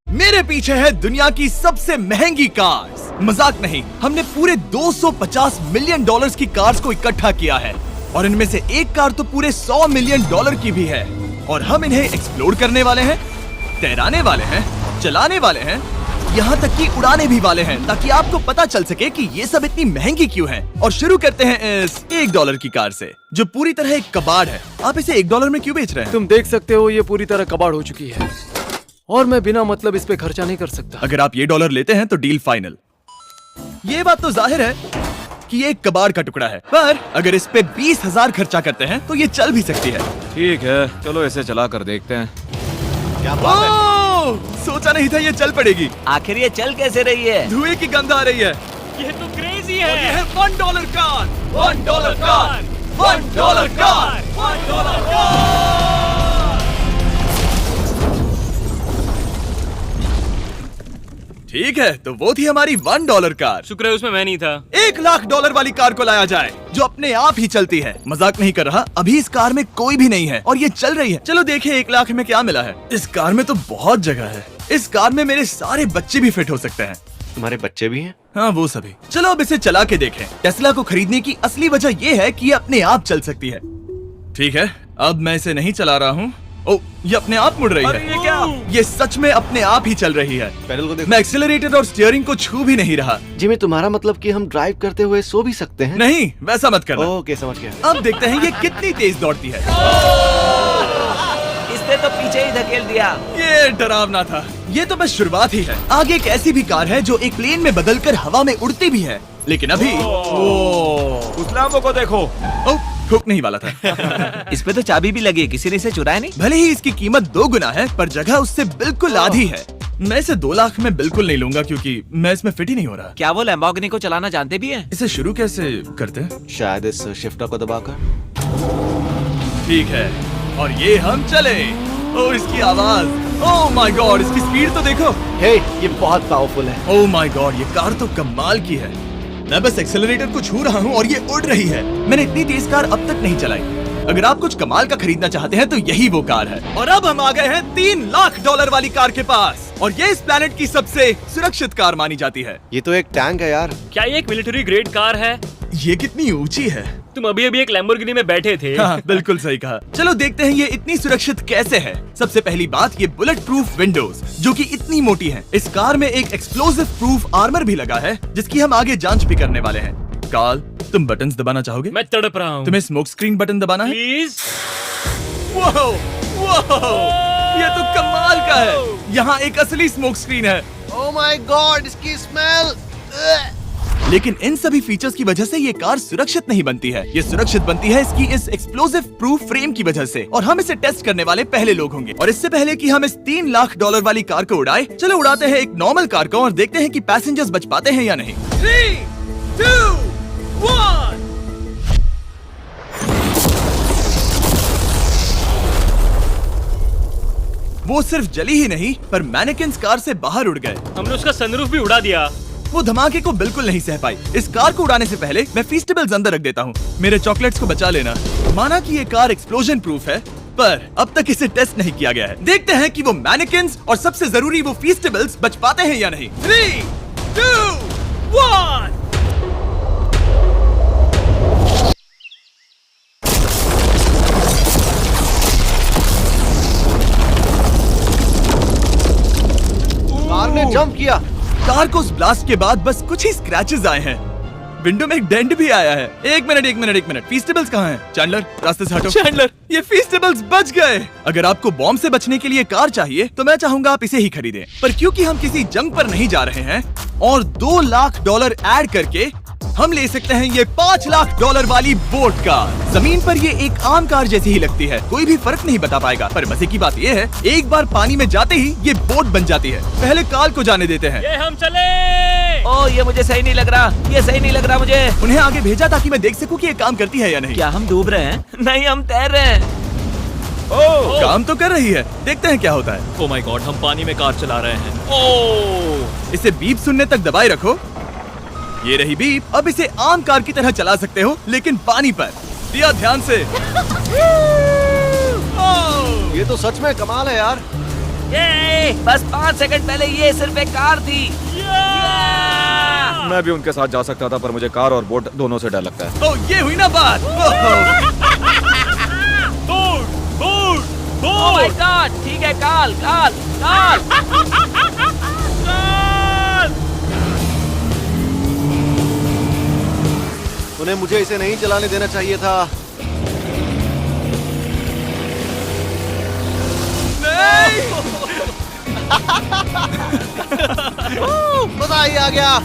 मेरे पीछे है दुनिया की सबसे महंगी कार्स। मजाक नहीं, हमने पूरे 250 मिलियन डॉलर्स की कार्स को इकट्ठा किया है और इनमें से एक कार तो पूरे 100 मिलियन डॉलर की भी है। और हम इन्हें एक्सप्लोर करने वाले हैं, तैराने वाले हैं, चलाने वाले हैं, यहाँ तक कि उड़ाने भी वाले हैं, ताकि आपको पता चल सके कि ये सब इतनी महंगी क्यों है। और शुरू करते हैं इस $1 की कार से, जो पूरी तरह एक कबाड़ है। आप इसे $1 में क्यों बेच रहे हैं? तुम देख सकते हो ये पूरी तरह कबाड़ हो चुकी है और मैं बिना मतलब इस पे खर्चा नहीं कर सकता। अगर आप ये $1 लेते हैं तो डील फाइनल। ये बात तो जाहिर है कि ये एक कबाड़ का टुकड़ा है, पर अगर इस पे 20,000 खर्चा करते हैं तो ये चल भी सकती है। ठीक है, चलो इसे चला कर देखते हैं। क्या बात है? सोचा नहीं था ये चल पड़ेगी। आखिर ये चल कैसे रही है? धुएं की गंध आ रही है। ये तो क्रेजी और ये है $1 कार, $1 कार, $1 कार, $1 कार। ठीक है, तो वो थी हमारी $1 कार। शुक्र है उसमें मैं नहीं था। $1,00,000 वाली कार को लाया जाए, जो अपने आप ही चलती है। मजाक नहीं कर रहा, अभी इस कार में कोई भी नहीं है और ये चल रही है। चलो देखें 1,00,000 में क्या मिला है। इस कार में तो बहुत जगह है। इस कार में मेरे सारे बच्चे भी फिट हो सकते हैं। तुम्हारे बच्चे भी हैं? हाँ, वो सभी। चलो अब इसे चला के देखें। टेस्ला को खरीदने की असली वजह ये है कि ये अपने आप चल सकती है। ठीक है, अब मैं इसे नहीं चला रहा हूँ। ओ, ये अपने आप मुड़ रही है। ये क्या? ये सच में अपने आप ही चल रही है। पैडल को देखो। मैं एक्सेलरेटर और स्टीयरिंग को छू भी नहीं रहा। जिमी, तुम्हारा मतलब कि हम ड्राइव करते हुए सो भी सकते हैं? नहीं, वैसा मत करना। ओके, समझ गया। अब देखते हैं ये कितनी तेज दौड़ती है। इसने तो पीछे ही धकेल दिया। ये डरावना था। ये तो बस शुरुआत ही है। आगे एक ऐसी भी कार है जो एक प्लेन में बदलकर हवा में उड़ती भी है, लेकिन अभी उस लैम्बो को देखो। ठोकने ही वाला था। इस पे तो चाबी भी लगी है, किसी ने इसे चुराया नहीं। भले ही इसकी कीमत 2 गुना है, पर जगह उससे बिल्कुल आधी है। मैं इसे 2 लाख में बिल्कुल नहीं लूंगा, क्योंकि मैं इसमें फिट ही नहीं हो रहा। क्या वो लैम्बोर्गिनी को चलाना जानते भी हैं? इसे शुरू कैसे करते हैं? शायद इस शिफ्टर को दबाकर। ठीक है, और ये हम चले। ओ, इसकी आवाज, ओह माय गॉड, इसकी स्पीड तो देखो। हे, ये बहुत पावरफुल है। ओह माय गॉड, ये कार तो कमाल की है। मैं बस एक्सेलरेटर को छू रहा हूँ और ये उड़ रही है। मैंने इतनी तेज कार अब तक नहीं चलाई। अगर आप कुछ कमाल का खरीदना चाहते हैं तो यही वो कार है। और अब हम आ गए हैं $3,00,000 वाली कार के पास, और ये इस प्लेनेट की सबसे सुरक्षित कार मानी जाती है। ये तो एक टैंक है यार। क्या ये एक मिलिट्री ग्रेड कार है? ये कितनी ऊंची है। तुम अभी अभी एक लैम्बोर्गिनी में बैठे थे। हाँ, बिल्कुल सही कहा। चलो देखते हैं ये इतनी सुरक्षित कैसे है। सबसे पहली बात, ये बुलेट प्रूफ विंडोज, जो कि इतनी मोटी हैं। इस कार में एक एक्सप्लोसिव प्रूफ आर्मर भी लगा है, जिसकी हम आगे जांच भी करने वाले हैं। कार्ल, तुम बटन्स दबाना चाहोगे? मैं तड़प रहा हूँ। तुम्हें स्मोक स्क्रीन बटन दबाना है? प्लीज। वाओ, वाओ, ये तो कमाल का है। यहाँ एक असली स्मोक स्क्रीन है। ओह माय गॉड, इसकी स्मेल। लेकिन इन सभी फीचर्स की वजह से ये कार सुरक्षित नहीं बनती है। ये सुरक्षित बनती है इसकी इस एक्सप्लोसिव प्रूफ फ्रेम की वजह से, और हम इसे टेस्ट करने वाले पहले लोग होंगे। और इससे पहले कि हम इस $3,00,000 वाली कार को उड़ाए, चलो उड़ाते हैं एक नॉर्मल कार को और देखते हैं कि पैसेंजर्स बच पाते हैं या नहीं। 3, 2, 1। वो सिर्फ जली ही नहीं, पर मैनेकिन्स कार से बाहर उड़ गए। हमने उसका सनरूफ भी उड़ा दिया। वो धमाके को बिल्कुल नहीं सह पाई। इस कार को उड़ाने से पहले मैं फीस्टेबल्स अंदर रख देता हूँ। मेरे चॉकलेट्स को बचा लेना। माना कि ये कार एक्सप्लोजन प्रूफ है, पर अब तक इसे टेस्ट नहीं किया गया है। देखते हैं कि वो मैनेकिन्स और सबसे जरूरी वो फीस्टेबल्स बच पाते हैं या नहीं। 3, 2, 1। कार ने जंप किया। कार को उस ब्लास्ट के बाद बस कुछ ही स्क्रैचेस आए हैं। विंडो में एक डेंट भी आया है। एक मिनट, फीस्टेबल्स कहाँ हैं? चैंडलर, रास्ते से हटो। चैंडलर, ये फीस्टेबल्स बच गए। अगर आपको बॉम्ब से बचने के लिए कार चाहिए तो मैं चाहूंगा आप इसे ही खरीदें। पर क्योंकि हम किसी जंग पर नहीं जा रहे हैं और $2,00,000 ऐड करके हम ले सकते हैं ये $5,00,000 वाली बोट कार। जमीन पर ये एक आम कार जैसी ही लगती है, कोई भी फर्क नहीं बता पाएगा। पर मजे की बात ये है, एक बार पानी में जाते ही ये बोट बन जाती है। पहले कार्ल को जाने देते हैं। ये हम चले। ओ, ये मुझे सही नहीं लग रहा। ये सही नहीं लग रहा मुझे। उन्हें आगे भेजा ताकि मैं देख सकूं कि ये काम करती है या नहीं। क्या हम डूब रहे हैं? नहीं, हम तैर रहे हैं। ओह, काम तो कर रही है। देखते हैं क्या होता है। ओह माय गॉड, हम पानी में कार चला रहे हैं। ओह, इसे बीप सुनने तक दबाए रखो। ये रही बीप। अब इसे आम कार की तरह चला सकते हो, लेकिन पानी पर। दिया ध्यान से। ये तो सच में कमाल है यार। ये बस 5 सेकंड पहले ये सिर्फ एक कार थी। मैं भी उनके साथ जा सकता था, पर मुझे कार और बोट दोनों से डर लगता है। ओह, ये हुई ना बात। ओह माय गॉड, ठीक है, काल काल काल। उन्हें मुझे इसे नहीं चलाने देना चाहिए था। मजा ही आ गया।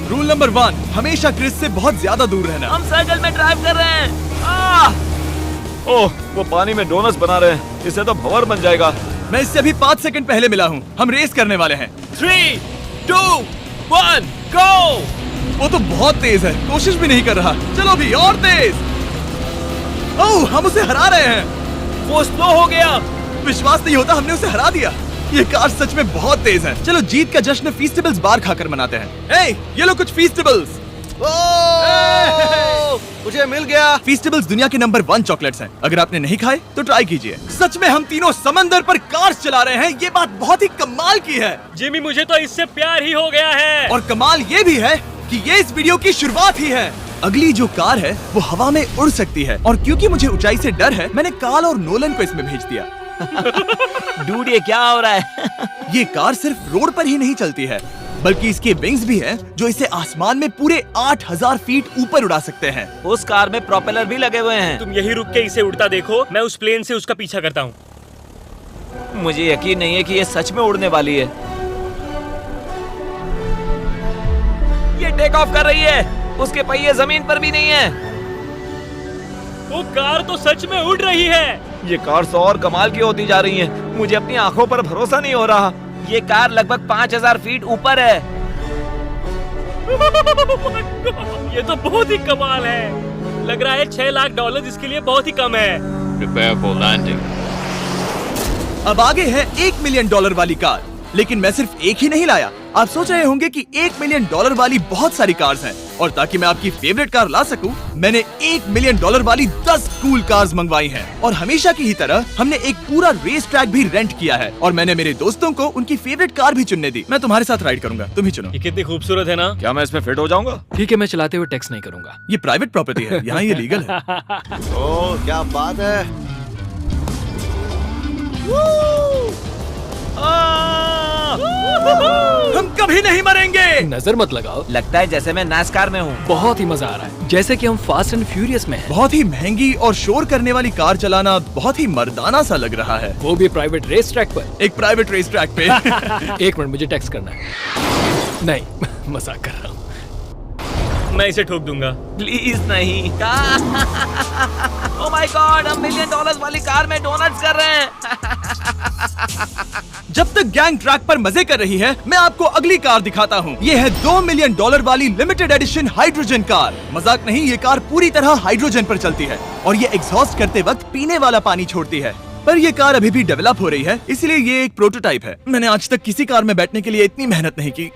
रूल नंबर 1, हमेशा क्रिस से बहुत ज्यादा दूर रहना। हम सर्कल में ड्राइव कर रहे हैं। ओह, वो पानी में डोनट्स बना रहे हैं, इससे तो भंवर बन जाएगा। मैं इससे अभी 5 सेकंड पहले मिला हूँ। हम रेस करने वाले हैं। 3, 2, 1, गो। वो तो बहुत तेज है, कोशिश भी नहीं कर रहा। चलो भी और तेज। ओह, हम उसे हरा रहे हैं। वो स्लो हो गया। विश्वास नहीं होता, हमने उसे हरा दिया। ये कार सच में बहुत तेज है। चलो जीत का जश्न फीस्टेबल्स बार खाकर मनाते हैं। ए, ये लो कुछ फीस्टेबल्स। मुझे मिल गया। फीस्टेबल्स दुनिया के नंबर 1 चॉकलेट्स हैं। अगर आपने नहीं खाए तो ट्राई कीजिए। सच में हम तीनों समंदर पर कार्स चला रहे हैं। ये बात बहुत ही कमाल की है। जिमी, मुझे तो इससे प्यार ही हो गया है। और कमाल ये भी है कि ये इस वीडियो की शुरुआत ही है। अगली जो कार है वो हवा में उड़ सकती है, और क्योंकि मुझे ऊंचाई से डर है, मैंने काल और नोलन को इसमें भेज दिया। डूड, ये क्या हो रहा है? ये कार सिर्फ रोड पर ही नहीं चलती है, बल्कि इसके विंग्स भी हैं, जो इसे आसमान में पूरे 8000 फीट ऊपर उड़ा सकते हैं। उस कार में प्रोपेलर भी लगे हुए हैं। तुम यही रुक के इसे उड़ता देखो, मैं उस प्लेन से उसका पीछा करता हूँ। मुझे यकीन नहीं है कि ये सच में उड़ने वाली है। ये टेक ऑफ कर रही है। उसके पहिए जमीन पर भी नहीं है। वो कार तो सच में उड़ रही है। ये कार तो और कमाल की होती जा रही है। मुझे अपनी आंखों पर भरोसा नहीं हो रहा। ये कार लगभग 5000 फीट ऊपर है। ये तो बहुत ही कमाल है। लग रहा है $6 लाख इसके लिए बहुत ही कम है। Prepare for landing. अब आगे है $1 मिलियन वाली कार, लेकिन मैं सिर्फ एक ही नहीं लाया। आप सोच रहे होंगे कि $1 मिलियन वाली बहुत सारी कार्स हैं, और ताकि मैं आपकी फेवरेट कार ला सकूं, मैंने $1 मिलियन वाली 10 कूल कार्स मंगवाई हैं। और हमेशा की ही तरह हमने एक पूरा रेस ट्रैक भी रेंट किया है, और मैंने मेरे दोस्तों को उनकी फेवरेट कार भी चुनने दी। मैं तुम्हारे साथ राइड करूंगा, तुम ही चुनो। ये कितनी खूबसूरत है ना। क्या मैं इसमें फिट हो जाऊंगा? ठीक है, मैं चलाते हुए टेक्स्ट नहीं करूंगा। ये प्राइवेट प्रॉपर्टी है, यहाँ ये लीगल है। ओह, क्या बात है। हम कभी नहीं मरेंगे। नजर मत लगाओ। लगता है जैसे मैं नास्कार में हूँ। बहुत ही मजा आ रहा है, जैसे कि हम फास्ट एंड फ्यूरियस में हैं। बहुत ही महंगी और शोर करने वाली कार चलाना बहुत ही मर्दाना सा लग रहा है। वो भी प्राइवेट रेस ट्रैक पर। एक प्राइवेट रेस ट्रैक पे। 1 मिनट, मुझे टेक्स्ट करना है। नहीं, मजाक कर रहा हूँ। मैं इसे ठोक दूंगा। प्लीज नहीं। ओह माय गॉड, हम $1 मिलियन वाली कार में डोनट्स कर रहे हैं। जब तक गैंग ट्रैक पर मजे कर रही है, मैं आपको अगली कार दिखाता हूँ। ये है $2 मिलियन वाली लिमिटेड एडिशन हाइड्रोजन कार। मजाक नहीं, ये कार पूरी तरह हाइड्रोजन पर चलती है, और ये एग्जॉस्ट करते वक्त पीने वाला पानी छोड़ती है। पर ये कार अभी भी डेवलप हो रही है, इसलिए ये एक प्रोटोटाइप है। मैंने आज तक किसी कार में बैठने के लिए इतनी मेहनत नहीं की।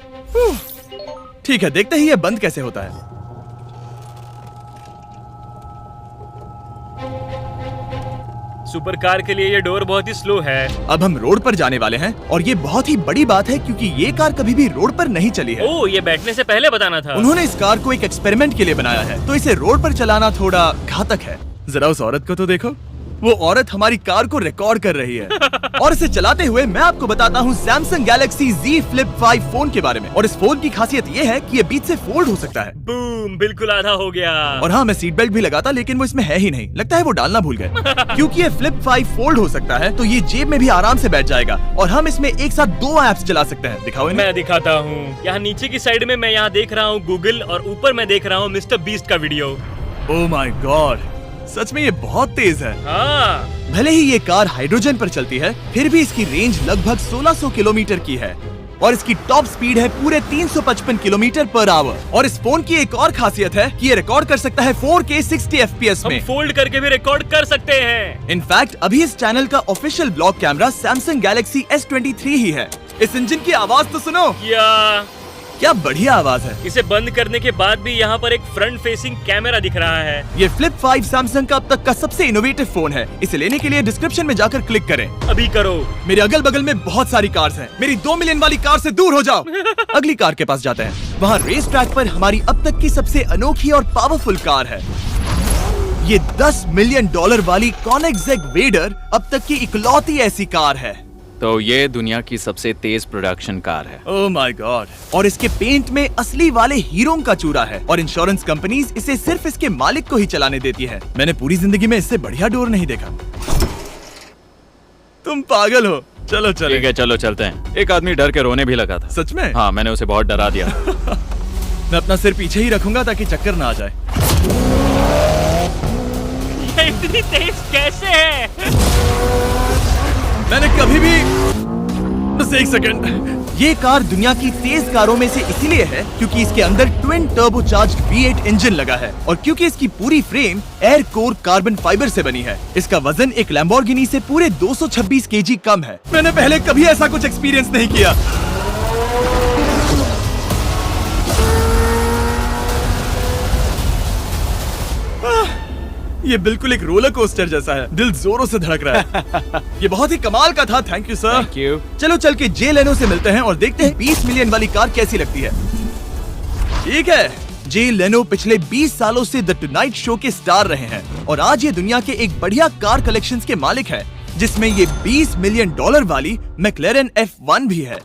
ठीक है, देखते ही ये बंद कैसे होता है। सुपर कार के लिए ये डोर बहुत ही स्लो है। अब हम रोड पर जाने वाले हैं, और ये बहुत ही बड़ी बात है क्योंकि ये कार कभी भी रोड पर नहीं चली है। ओह, ये बैठने से पहले बताना था। उन्होंने इस कार को एक एक्सपेरिमेंट के लिए बनाया है, तो इसे रोड पर चलाना थोड़ा घातक है। जरा उस औरत को तो देखो, वो औरत हमारी कार को रिकॉर्ड कर रही है। और इसे चलाते हुए मैं आपको बताता हूँ Samsung Galaxy Z Flip 5 phone के बारे में। और इस फोन की खासियत ये है कि ये बीच से फोल्ड हो सकता है। बूम, बिल्कुल आधा हो गया। और हाँ, मैं सीट बेल्ट भी लगाता, लेकिन वो इसमें है ही नहीं। लगता है वो डालना भूल गए। क्योंकि ये Flip 5 फोल्ड हो सकता है, तो ये जेब में भी आराम से बैठ जाएगा, और हम इसमें एक साथ 2 ऐप्स चला सकते हैं। दिखाओ इन्हें। मैं दिखाता हूँ। यहाँ नीचे की साइड में मैं यहाँ देख रहा हूँ गूगल, और ऊपर मैं देख रहा हूँ मिस्टर बीस्ट का वीडियो। ओह माय गॉड, सच में ये बहुत तेज है। हाँ, भले ही ये कार हाइड्रोजन पर चलती है, फिर भी इसकी रेंज लगभग 1600 किलोमीटर की है, और इसकी टॉप स्पीड है पूरे 355 किलोमीटर पर आवर। और इस फोन की एक और खासियत है कि ये रिकॉर्ड कर सकता है 4K 60 FPS हम में। फोल्ड करके भी रिकॉर्ड कर सकते हैं। इनफैक्ट अभी इस चैनल का official blog camera Samsung Galaxy S23 ही है। इस इंजन की आवाज तो सुनो। या क्या बढ़िया आवाज है। इसे बंद करने के बाद भी यहाँ पर एक फ्रंट फेसिंग कैमरा दिख रहा है। ये फ्लिप 5 सैमसंग का अब तक का सबसे इनोवेटिव फोन है। इसे लेने के लिए डिस्क्रिप्शन में जाकर क्लिक करें। अभी करो। मेरे अगल बगल में बहुत सारी कार्स हैं। मेरी 2 मिलियन वाली कार से दूर हो जाओ। अगली कार के पास जाते हैं। वहाँ रेस ट्रैक पर हमारी अब तक की सबसे अनोखी और पावरफुल कार है। ये $10 मिलियन वाली कॉनिग्सेग वेडर अब तक की इकलौती ऐसी कार है। तो ये दुनिया की सबसे तेज प्रोडक्शन कार है। Oh my God. और इसके पेंट में असली वाले हीरो का चूरा है और इंश्योरेंस कंपनीज इसे सिर्फ इसके मालिक को ही चलाने देती है। मैंने पूरी जिंदगी में इससे बढ़िया डोर नहीं देखा। तुम पागल हो। चलो चलो। ठीक है, चलो चलते हैं। एक आदमी डर के रोने भी लगा था। सच में? हाँ, मैंने उसे बहुत डरा दिया। मैं अपना सिर पीछे ही रखूंगा ताकि चक्कर ना आ जाए। ये इतनी तेज कैसे है? मैंने कभी भी बस एक सेकंड। ये कार दुनिया की तेज कारों में से इसीलिए है क्योंकि इसके अंदर ट्विन टर्बोचार्ज्ड V8 इंजन लगा है और क्योंकि इसकी पूरी frame air core carbon fibre से बनी है। इसका वजन एक लैम्बोर्गिनी से पूरे 226 केजी कम है। मैंने पहले कभी ऐसा कुछ एक्सपीरियंस नहीं किया। ये बिल्कुल एक रोलर कोस्टर जैसा है। दिल जोरों से धड़क रहा है। ये बहुत ही कमाल का था। Thank you sir. Thank you. चलो चल के जे लेनो से मिलते हैं और देखते हैं 20 मिलियन वाली कार कैसी लगती है। ठीक है, जे लेनो पिछले 20 सालों से द टुनाइट शो के स्टार रहे हैं और आज ये दुनिया के एक बढ़िया कार कलेक्शंस के मालिक है जिसमें ये $20 मिलियन वाली मैक्लेरन F1 भी है।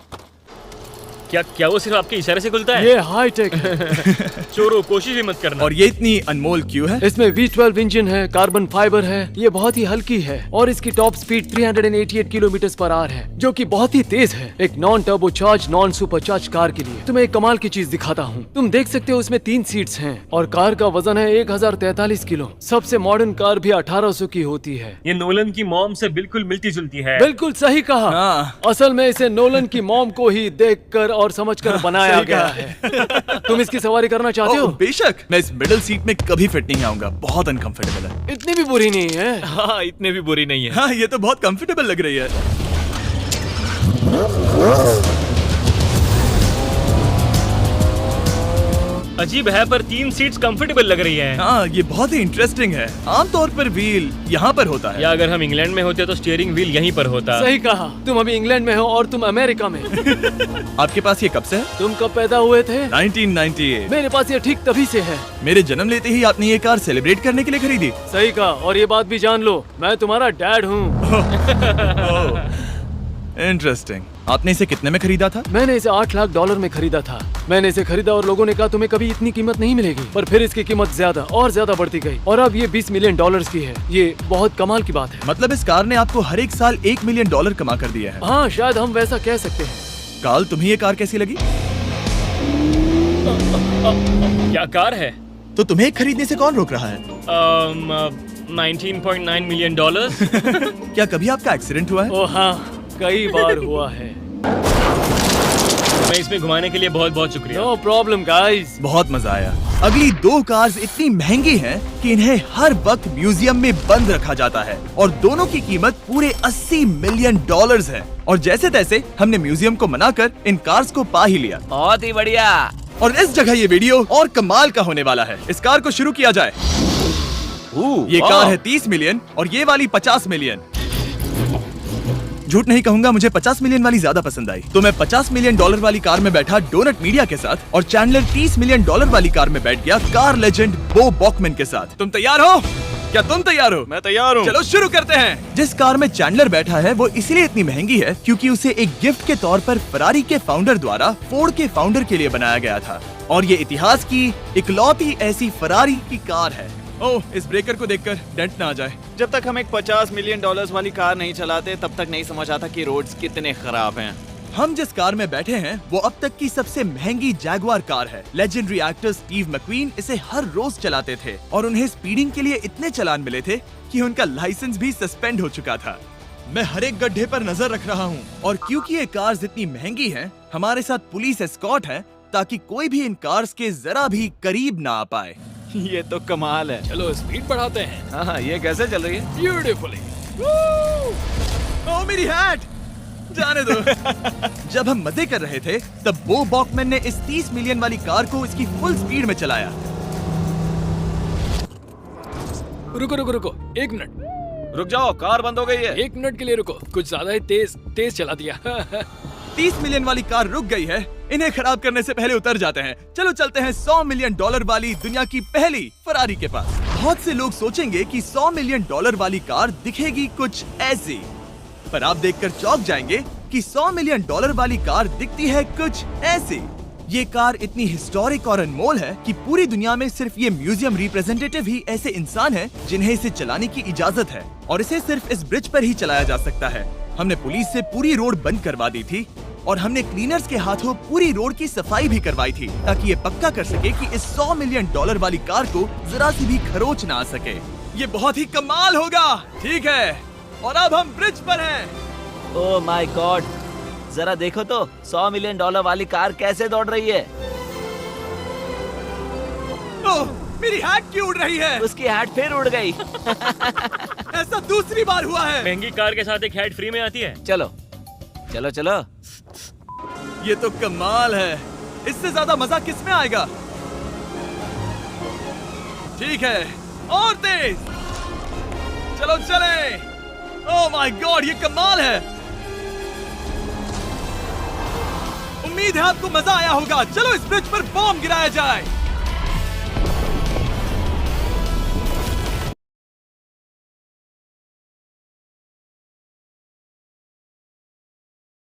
क्या वो सिर्फ आपके इशारे से खुलता है? ये हाई टेक है। चोरों, कोशिश भी मत करना। और ये इतनी अनमोल क्यों है? इसमें V12 इंजन है, कार्बन फाइबर है, ये बहुत ही हल्की है और इसकी top speed 388 kilometre per hour है जो कि बहुत ही तेज है। एक non turbocharge non supercharge car के लिए तुम्हें एक कमाल की चीज दिखाता हूँ। तुम देख सकते हो उसमें 3 सीट्स हैं और कार का वजन है 1043 किलो। सबसे मॉडर्न कार भी 1800 की होती है। ये नोलन की मॉम से बिल्कुल मिलती जुलती है। बिल्कुल सही कहा। हाँ। असल में इसे नोलन की मॉम को ही देखकर और समझकर बनाया सही गया कहा। है। तुम इसकी सवारी करना चाहते हो? बेशक। मैं इस मिडिल सीट में कभी फिट नहीं आऊंगा। बहुत अनकंफर्टेबल है। इतनी भी बुरी नहीं है। हाँ, इतने भी बुरी नहीं है। हाँ, ये तो बहुत कंफर्टेबल लग रही है। अजीब है पर 3 सीट्स कंफर्टेबल लग रही हैं। हाँ, ये बहुत ही इंटरेस्टिंग है। आमतौर पर व्हील यहाँ पर होता है। या अगर हम इंग्लैंड में होते तो स्टीयरिंग व्हील यहीं पर होता। सही कहा। तुम अभी इंग्लैंड में हो और तुम अमेरिका में। आपके पास ये कब से है? तुम कब पैदा हुए थे? 1998। मेरे पास ये ठीक तभी से है। मेरे जन्म लेते ही आपने ये कार सेलिब्रेट करने के लिए खरीदी। सही कहा। और ये बात भी जान लो, मैं तुम्हारा डैड हूँ। इंटरेस्टिंग। आपने इसे कितने में खरीदा था? मैंने इसे $8 लाख में खरीदा था। मैंने इसे खरीदा और लोगों ने कहा तुम्हें कभी इतनी कीमत नहीं मिलेगी, पर फिर इसकी कीमत ज्यादा और ज्यादा बढ़ती गई और अब ये $20 मिलियन की है। ये बहुत कमाल की बात है। मतलब इस कार ने आपको हर एक साल $1 मिलियन कमा कर दिया है। हाँ, शायद हम वैसा कह सकते हैं। काल, तुम्हें ये कार कैसी लगी? क्या कार है? तो तुम्हें खरीदने से कौन रोक रहा है? 19.9 मिलियन डॉलर। क्या कभी आपका एक्सीडेंट हुआ है? ओ हाँ, कई बार हुआ है। मैं इसमें घुमाने के लिए बहुत बहुत शुक्रिया। No problem guys. बहुत मजा आया। अगली 2 कार्स इतनी महंगी हैं कि इन्हें हर वक्त म्यूजियम में बंद रखा जाता है और दोनों की कीमत पूरे $80 मिलियन है। और जैसे तैसे हमने म्यूजियम को मनाकर इन कार्स को पा ही लिया। बहुत ही बढ़िया। और इस जगह ये वीडियो और कमाल का होने वाला है। इस कार को शुरू किया जाए। ये कार है 30 मिलियन और ये वाली 50 मिलियन। झूठ नहीं कहूंगा, मुझे 50 मिलियन वाली ज्यादा पसंद आई। तो मैं $50 मिलियन वाली कार में बैठा डोनट मीडिया के साथ और चैंडलर $30 मिलियन वाली कार में बैठ गया कार लेजेंड बो बॉकमैन के साथ। तुम तैयार हो? क्या तुम तैयार हो? मैं तैयार हूँ। चलो शुरू करते हैं। जिस कार में चैंडलर बैठा है वो इसलिए इतनी महंगी है क्योंकि उसे एक गिफ्ट के तौर पर फरारी के फाउंडर द्वारा फोर्ड के फाउंडर के लिए बनाया गया था और ये इतिहास की इकलौती ऐसी फरारी की कार है। ओह, इस ब्रेकर को देखकर डेंट ना आ जाए। जब तक हम एक $50 मिलियन वाली कार नहीं चलाते तब तक नहीं समझ आता कि रोड्स कितने खराब हैं। हम जिस कार में बैठे हैं वो अब तक की सबसे महंगी जैगवार कार है। लेजेंडरी एक्टर स्टीव मैक्वीन इसे हर रोज चलाते थे और उन्हें स्पीडिंग के लिए इतने चालान मिले थे कि उनका लाइसेंस भी सस्पेंड हो चुका था। मैं हर एक गड्ढे पर नजर रख रहा हूँ और क्योंकि ये कार्स इतनी महंगी हैं, हमारे साथ पुलिस एस्कॉर्ट है ताकि कोई भी इन कार्स के जरा भी करीब ना आ पाए। ये तो कमाल है। चलो स्पीड बढ़ाते हैं। हाँ, ये कैसे चल रही है? ब्यूटीफुली। ओह, मेरी हैट! जाने दो। जब हम मजे कर रहे थे तब बो बॉकमैन ने इस 30 मिलियन वाली कार को इसकी फुल स्पीड में चलाया। रुको रुको रुको, 1 मिनट। रुक जाओ, कार बंद हो गई है। 1 मिनट के लिए रुको, कुछ ज्यादा ही तेज चला दिया। 30 मिलियन वाली कार रुक गई है। इन्हें खराब करने से पहले उतर जाते हैं। चलो चलते हैं $100 मिलियन वाली दुनिया की पहली फरारी के पास। बहुत से लोग सोचेंगे कि $100 मिलियन वाली कार दिखेगी कुछ ऐसी, पर आप देखकर चौंक जाएंगे कि $100 मिलियन वाली कार दिखती है कुछ ऐसी। ये कार इतनी हिस्टोरिक और अनमोल है कि पूरी दुनिया में सिर्फ ये म्यूजियम रिप्रेजेंटेटिव ही ऐसे इंसान हैं जिन्हें इसे चलाने की इजाजत है, और इसे सिर्फ इस ब्रिज पर ही चलाया जा सकता है। हमने पुलिस से पूरी रोड बंद करवा दी थी और हमने क्लीनर्स के हाथों पूरी रोड की सफाई भी करवाई थी, ताकि ये पक्का कर सके कि इस $100 मिलियन वाली कार को जरा सी भी खरोच ना आ सके। ये बहुत ही कमाल होगा, ठीक है? और अब हम ब्रिज पर हैं। ओह माय गॉड, जरा देखो तो $100 मिलियन वाली कार कैसे दौड़ रही है। ओह, मेरी हैट क्यों उड़ रही है? उसकी हैट फिर उड़ गई। ऐसा दूसरी बार हुआ है। महंगी कार के साथ एक हेड फ्री में आती है। चलो चलो चलो। ये तो कमाल है। इससे ज्यादा मजा किस में आएगा? ठीक है, और तेज। चलो चले। ओह माय गॉड, ये कमाल है। उम्मीद है आपको मजा आया होगा। चलो इस ब्रिज पर बॉम्ब गिराया जाए।